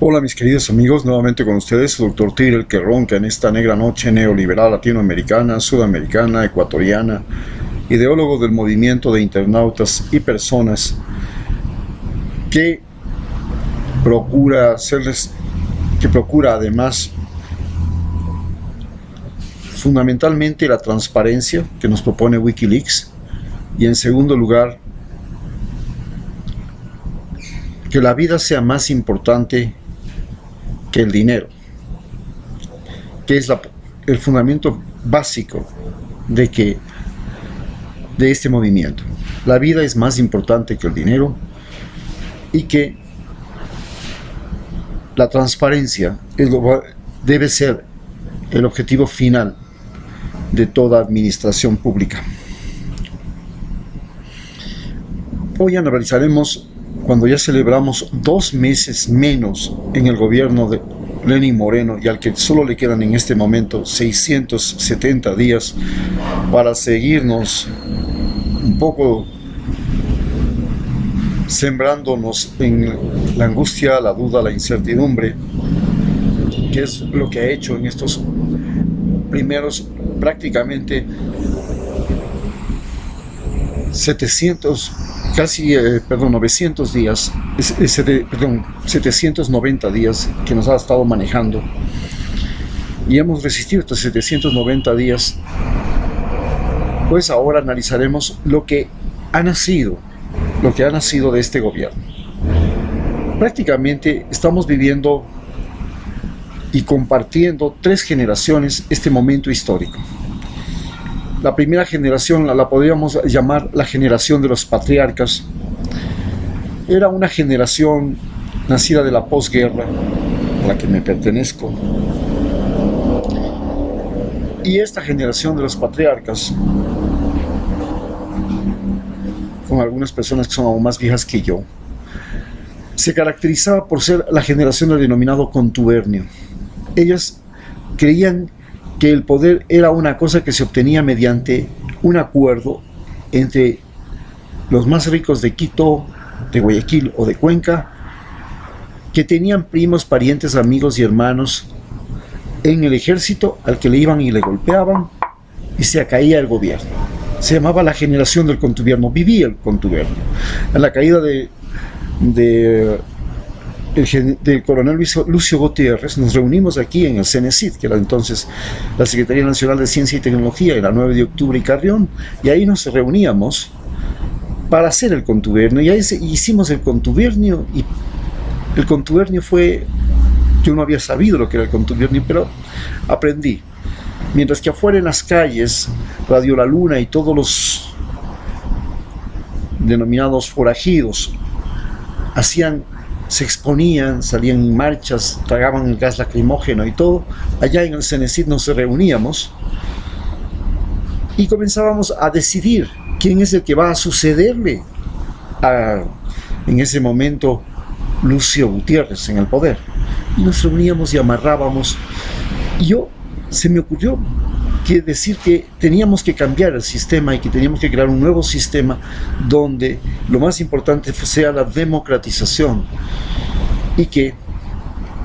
Hola mis queridos amigos, nuevamente con ustedes su Dr. Tigre, el que ronca en esta negra noche neoliberal latinoamericana, sudamericana, ecuatoriana, ideólogo del movimiento de internautas y personas que procura además fundamentalmente la transparencia que nos propone Wikileaks, y en segundo lugar que la vida sea más importante que el dinero, que es el fundamento básico de este movimiento. La vida es más importante que el dinero y que la transparencia debe ser el objetivo final de toda administración pública. Hoy analizaremos, cuando ya celebramos 2 meses menos en el gobierno de Lenín Moreno, y al que solo le quedan en este momento 670 días para seguirnos un poco sembrándonos en la angustia, la duda, la incertidumbre, que es lo que ha hecho en estos primeros prácticamente 900 días, 790 días que nos ha estado manejando, y hemos resistido estos 790 días. Pues ahora analizaremos lo que ha nacido de este gobierno. Prácticamente estamos viviendo y compartiendo 3 generaciones este momento histórico. La primera generación la podríamos llamar la generación de los patriarcas. Era una generación nacida de la posguerra, a la que me pertenezco. Y esta generación de los patriarcas, con algunas personas que son aún más viejas que yo, se caracterizaba por ser la generación del denominado contubernio. Ellas creían que el poder era una cosa que se obtenía mediante un acuerdo entre los más ricos de Quito, de Guayaquil o de Cuenca, que tenían primos, parientes, amigos y hermanos en el ejército, al que le iban y le golpeaban y se caía el gobierno. Se llamaba la generación del contubernio, vivía el contubernio. En la caída del coronel Lucio Gutiérrez, nos reunimos aquí en el CENESID, que era entonces la Secretaría Nacional de Ciencia y Tecnología, en la 9 de octubre y Carrión, y ahí nos reuníamos para hacer el contubernio, y ahí hicimos el contubernio, y el contubernio fue, yo no había sabido lo que era el contubernio, pero aprendí. Mientras que afuera en las calles, Radio La Luna y todos los denominados forajidos se exponían, salían en marchas, tragaban el gas lacrimógeno y todo, allá en el CENESID nos reuníamos y comenzábamos a decidir quién es el que va a sucederle en ese momento Lucio Gutiérrez en el poder. Y nos reuníamos y amarrábamos, y se me ocurrió decir que teníamos que cambiar el sistema y que teníamos que crear un nuevo sistema donde lo más importante sea la democratización, y que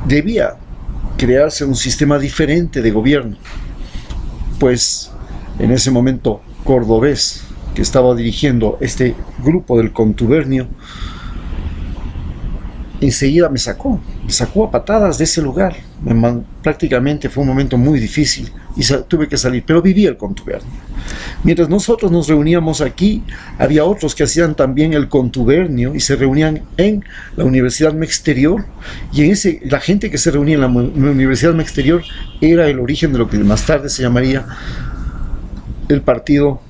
debía crearse un sistema diferente de gobierno. Pues en ese momento Cordovés, que estaba dirigiendo este grupo del contubernio, enseguida me sacó a patadas de ese lugar. Prácticamente fue un momento muy difícil y tuve que salir, pero viví el contubernio. Mientras nosotros nos reuníamos aquí, había otros que hacían también el contubernio y se reunían en la Universidad Exterior, y la gente que se reunía en la Universidad Exterior era el origen de lo que más tarde se llamaría el partido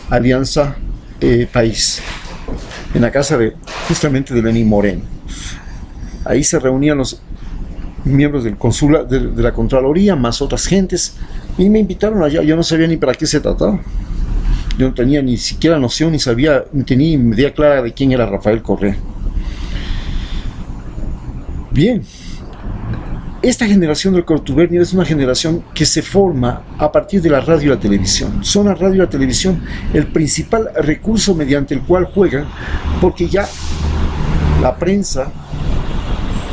Alianza País, en la casa justamente de Lenín Moreno. Ahí se reunían los miembros del de la Contraloría, más otras gentes, y me invitaron allá. Yo no sabía ni para qué se trataba. Yo no tenía ni siquiera noción, ni tenía ni idea clara de quién era Rafael Correa. Bien, esta generación del contubernio es una generación que se forma a partir de la radio y la televisión. Son la radio y la televisión el principal recurso mediante el cual juegan, porque ya la prensa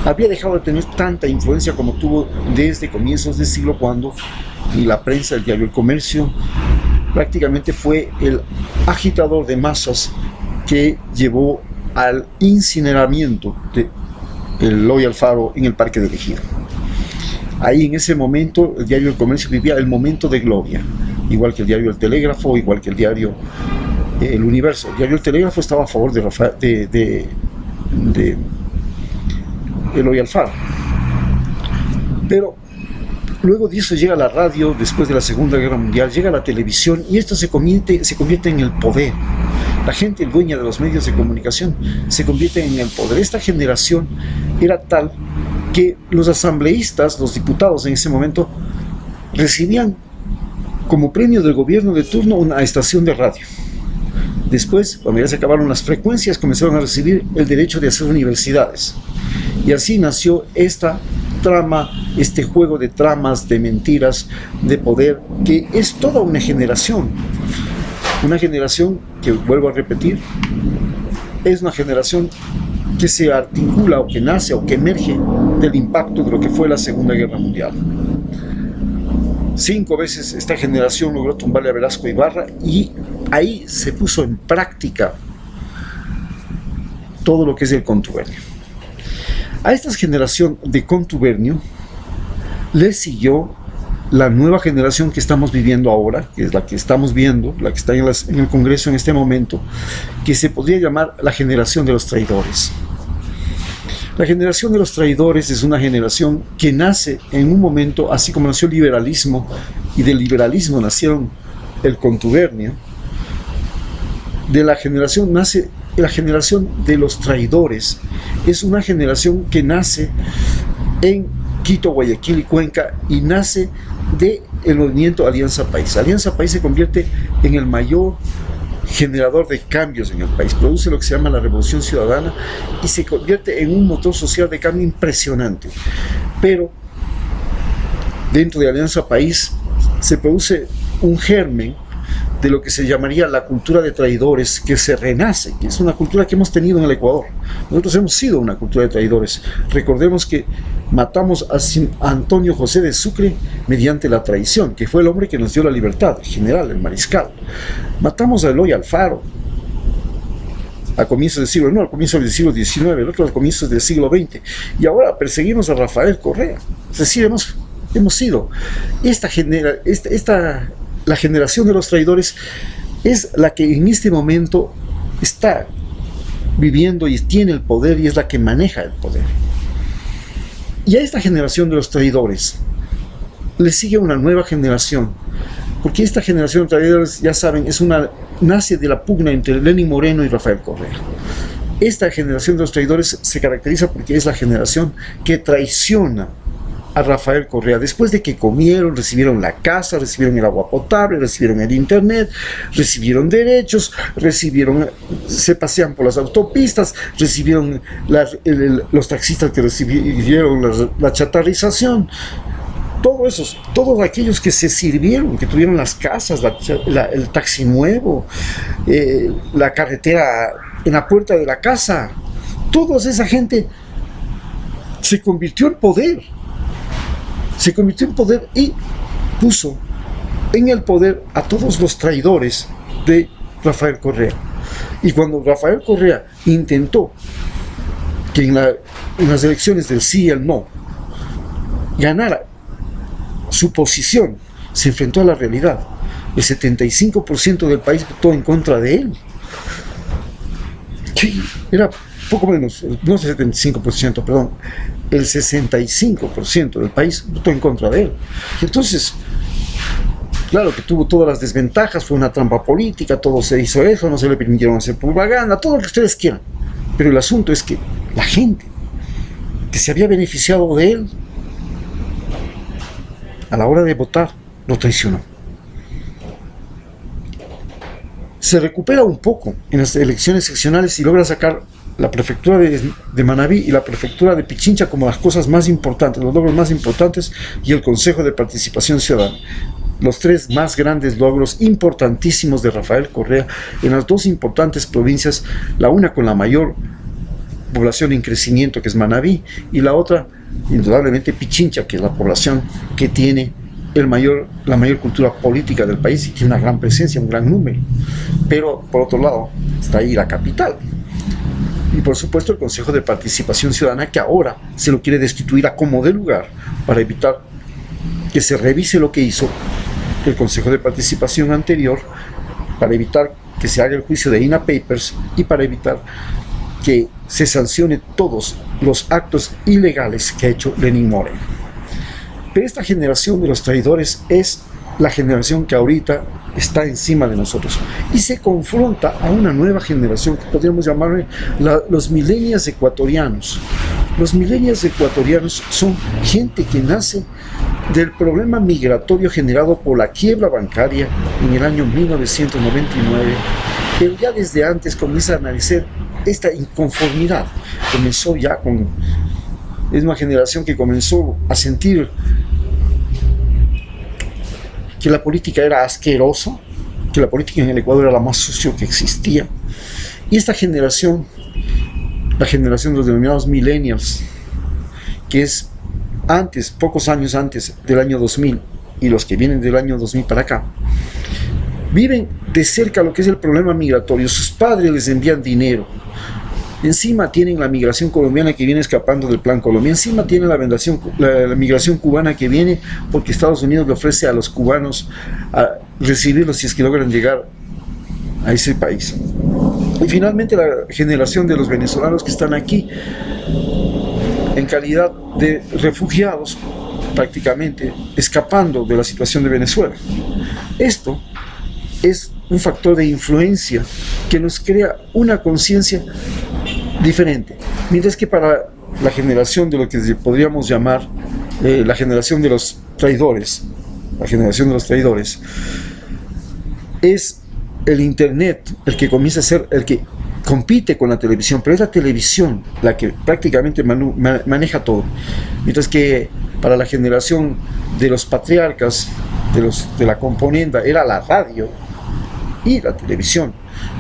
había dejado de tener tanta influencia como tuvo desde comienzos del siglo, cuando la prensa, el diario El Comercio, prácticamente fue el agitador de masas que llevó al incineramiento de Eloy Alfaro en el Parque del Ejido. Ahí, en ese momento, el diario El Comercio vivía el momento de gloria, igual que el diario El Telégrafo, igual que el diario El Universo. El diario El Telégrafo estaba a favor de Eloy Alfaro. Pero luego de eso llega la radio, después de la Segunda Guerra Mundial, llega la televisión, y esto se convierte en el poder. La gente dueña de los medios de comunicación se convierte en el poder. Esta generación era tal que los asambleístas, los diputados en ese momento, recibían como premio del gobierno de turno una estación de radio. Después, cuando ya se acabaron las frecuencias, comenzaron a recibir el derecho de hacer universidades. Y así nació esta trama, este juego de tramas, de mentiras, de poder, que es toda una generación. Una generación que, vuelvo a repetir, es una generación que se articula, o que nace, o que emerge del impacto de lo que fue la Segunda Guerra Mundial. 5 veces esta generación logró tumbarle a Velasco Ibarra, y ahí se puso en práctica todo lo que es el contubernio. A esta generación de contubernio le siguió la nueva generación que estamos viviendo ahora, que es la que estamos viendo, la que está en el Congreso en este momento, que se podría llamar la generación de los traidores. La generación de los traidores es una generación que nace en un momento, así como nació el liberalismo, y del liberalismo nacieron el contubernio. De la generación nace la generación de los traidores. Es una generación que nace en Quito, Guayaquil y Cuenca, y nace del movimiento Alianza País. Alianza País se convierte en el mayor generador de cambios en el país, produce lo que se llama la Revolución Ciudadana, y se convierte en un motor social de cambio impresionante. Pero dentro de Alianza País se produce un germen de lo que se llamaría la cultura de traidores, que se renace, que es una cultura que hemos tenido en el Ecuador. Nosotros hemos sido una cultura de traidores. Recordemos que matamos a Antonio José de Sucre mediante la traición, que fue el hombre que nos dio la libertad, el general, el mariscal. Matamos a Eloy Alfaro a comienzos del siglo, no, al comienzo del siglo XIX, el otro al comienzo del siglo XX, y ahora perseguimos a Rafael Correa. Es decir, hemos sido la generación de los traidores, es la que en este momento está viviendo y tiene el poder, y es la que maneja el poder. Y a esta generación de los traidores le sigue una nueva generación, porque esta generación de traidores, ya saben, nace de la pugna entre Lenín Moreno y Rafael Correa. Esta generación de los traidores se caracteriza porque es la generación que traiciona a Rafael Correa, después de que comieron, recibieron la casa, recibieron el agua potable, recibieron el internet, recibieron derechos, se pasean por las autopistas, recibieron los taxistas que recibieron la chatarrización. Todos aquellos que se sirvieron, que tuvieron las casas, el taxi nuevo, la carretera en la puerta de la casa, toda esa gente se convirtió en poder. Se convirtió en poder y puso en el poder a todos los traidores de Rafael Correa. Y cuando Rafael Correa intentó que en las elecciones del sí y el no ganara su posición, se enfrentó a la realidad. El 75% del país votó en contra de él. Sí, era poco menos, no el 75%, perdón, el 65% del país votó en contra de él. Entonces, claro que tuvo todas las desventajas, fue una trampa política, todo se hizo eso, no se le permitieron hacer propaganda, todo lo que ustedes quieran. Pero el asunto es que la gente que se había beneficiado de él, a la hora de votar, lo traicionó. Se recupera un poco en las elecciones seccionales y logra sacar la prefectura de Manabí y la prefectura de Pichincha como las cosas más importantes, los logros más importantes, y el Consejo de Participación Ciudadana. Los 3 más grandes logros importantísimos de Rafael Correa en las 2 importantes provincias, la una con la mayor población en crecimiento, que es Manabí, y la otra, indudablemente, Pichincha, que es la población que tiene la mayor cultura política del país y tiene una gran presencia, un gran número. Pero, por otro lado, está ahí la capital. Y, por supuesto, el Consejo de Participación Ciudadana, que ahora se lo quiere destituir a como de lugar para evitar que se revise lo que hizo el Consejo de Participación anterior, para evitar que se haga el juicio de INA Papers y para evitar que se sancione todos los actos ilegales que ha hecho Lenín Moreno. Pero esta generación de los traidores es la generación que ahorita está encima de nosotros y se confronta a una nueva generación que podríamos llamarle los millennials ecuatorianos. Los millennials ecuatorianos son gente que nace del problema migratorio generado por la quiebra bancaria en el año 1999, pero ya desde antes comienza a analizar esta inconformidad. Comenzó ya con... Es una generación que comenzó a sentir que la política era asqueroso, que la política en el Ecuador era la más sucia que existía. Y esta generación, la generación de los denominados millennials, que es antes, pocos años antes del año 2000 y los que vienen del año 2000 para acá, viven de cerca lo que es el problema migratorio. Sus padres les envían dinero. Encima tienen la migración colombiana que viene escapando del Plan Colombia. Encima tienen la migración cubana que viene porque Estados Unidos le ofrece a los cubanos a recibirlos si es que logran llegar a ese país. Y finalmente la generación de los venezolanos que están aquí en calidad de refugiados, prácticamente escapando de la situación de Venezuela. Esto es un factor de influencia que nos crea una conciencia diferente, mientras que para la generación de lo que podríamos llamar la generación de los traidores, es el internet el que comienza a ser el que compite con la televisión, pero es la televisión la que prácticamente maneja todo, mientras que para la generación de los patriarcas, de la componenda, era la radio y la televisión.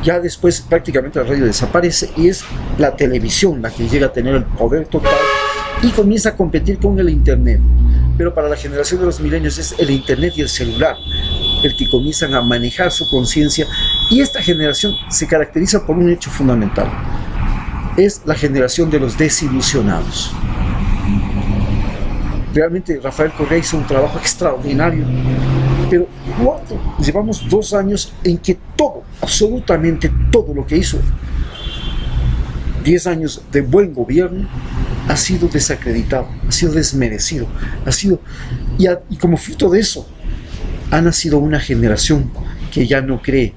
Ya después prácticamente la radio desaparece y es la televisión la que llega a tener el poder total y comienza a competir con el internet. Pero para la generación de los milenios es el internet y el celular el que comienzan a manejar su conciencia, y esta generación se caracteriza por un hecho fundamental: es la generación de los desilusionados. Realmente Rafael Correa hizo un trabajo extraordinario, pero llevamos 2 años en que todo, absolutamente todo lo que hizo, 10 años de buen gobierno, ha sido desacreditado, ha sido desmerecido, y como fruto de eso, ha nacido una generación que ya no cree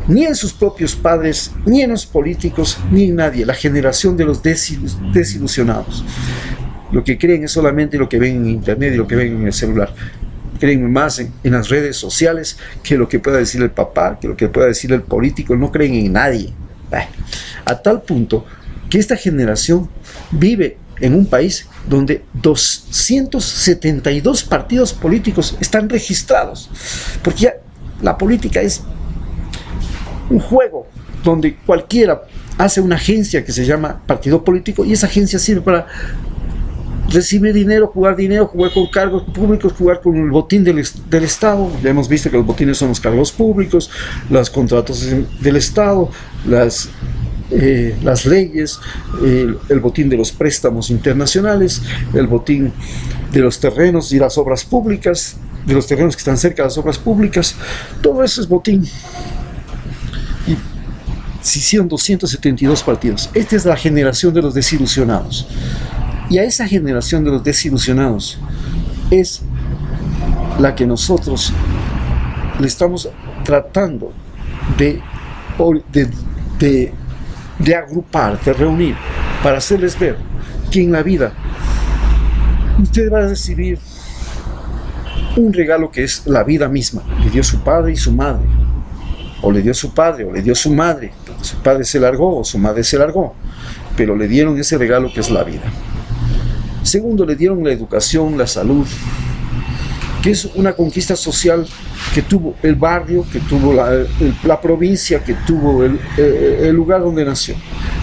ni en sus propios padres, ni en los políticos, ni en nadie. La generación de los desilusionados. Lo que creen es solamente lo que ven en internet y lo que ven en el celular. Creen más en las redes sociales que lo que pueda decir el papá, que lo que pueda decir el político. No creen en nadie. A tal punto que esta generación vive en un país donde 272 partidos políticos están registrados, porque ya la política es un juego donde cualquiera hace una agencia que se llama partido político, y esa agencia sirve para recibir dinero, jugar con cargos públicos, jugar con el botín del Estado. Ya hemos visto que los botines son los cargos públicos, los contratos del Estado, las leyes, el botín de los préstamos internacionales, el botín de los terrenos y las obras públicas, de los terrenos que están cerca de las obras públicas. Todo eso es botín. Y se hicieron 272 partidos. Esta es la generación de los desilusionados. Y a esa generación de los desilusionados es la que nosotros le estamos tratando de agrupar, de reunir, para hacerles ver que en la vida usted va a recibir un regalo que es la vida misma. Le dio su padre y su madre, o le dio su padre, o le dio su madre, porque su padre se largó o su madre se largó, pero le dieron ese regalo que es la vida. Segundo, le dieron la educación, la salud, que es una conquista social que tuvo el barrio, que tuvo la provincia, que tuvo el lugar donde nació.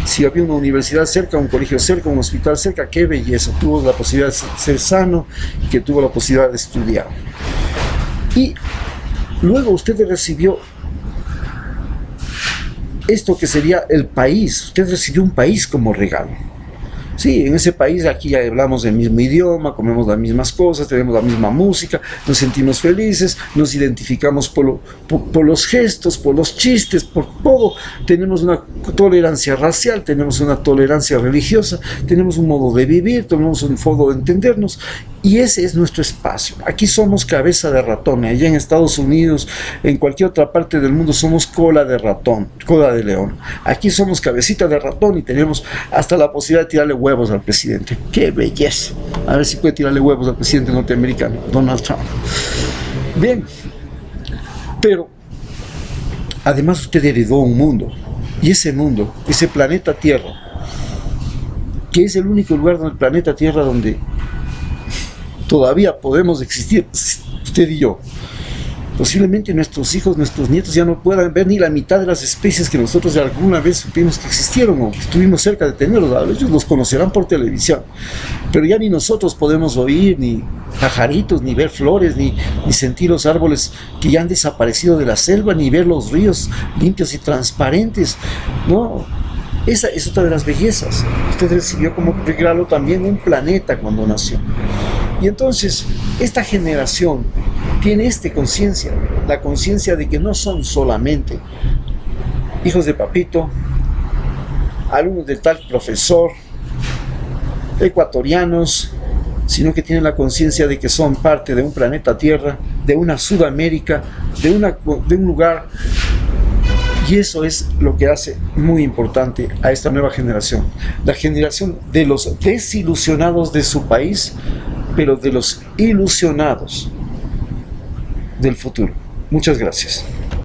si había una universidad cerca, un colegio cerca, un hospital cerca, qué belleza, tuvo la posibilidad de ser sano y que tuvo la posibilidad de estudiar. Y luego usted recibió esto que sería el país, usted recibió un país como regalo. Sí, en ese país aquí hablamos el mismo idioma, comemos las mismas cosas, tenemos la misma música, nos sentimos felices, nos identificamos por los gestos, por los chistes, por todo. Tenemos una tolerancia racial, tenemos una tolerancia religiosa, tenemos un modo de vivir, tenemos un modo de entendernos. Y ese es nuestro espacio. Aquí somos cabeza de ratón. Allá en Estados Unidos, en cualquier otra parte del mundo, somos cola de ratón, cola de león. Aquí somos cabecita de ratón y tenemos hasta la posibilidad de tirarle huevos al presidente. ¡Qué belleza! A ver si puede tirarle huevos al presidente norteamericano, Donald Trump. Bien, pero además usted heredó un mundo. Y ese mundo, ese planeta Tierra, que es el único lugar del planeta Tierra donde todavía podemos existir, usted y yo. Posiblemente nuestros hijos, nuestros nietos ya no puedan ver ni la mitad de las especies que nosotros alguna vez supimos que existieron o que estuvimos cerca de tenerlos. Ellos los conocerán por televisión, pero ya ni nosotros podemos oír ni pajaritos, ni ver flores, ni sentir los árboles que ya han desaparecido de la selva, ni ver los ríos limpios y transparentes. No, esa es otra de las bellezas. Usted recibió como regalo también un planeta cuando nació. Y entonces, esta generación tiene conciencia, la conciencia de que no son solamente hijos de papito, alumnos de tal profesor, ecuatorianos, sino que tienen la conciencia de que son parte de un planeta Tierra, de una Sudamérica, de un lugar. Y eso es lo que hace muy importante a esta nueva generación. La generación de los desilusionados de su país, pero de los ilusionados del futuro. Muchas gracias.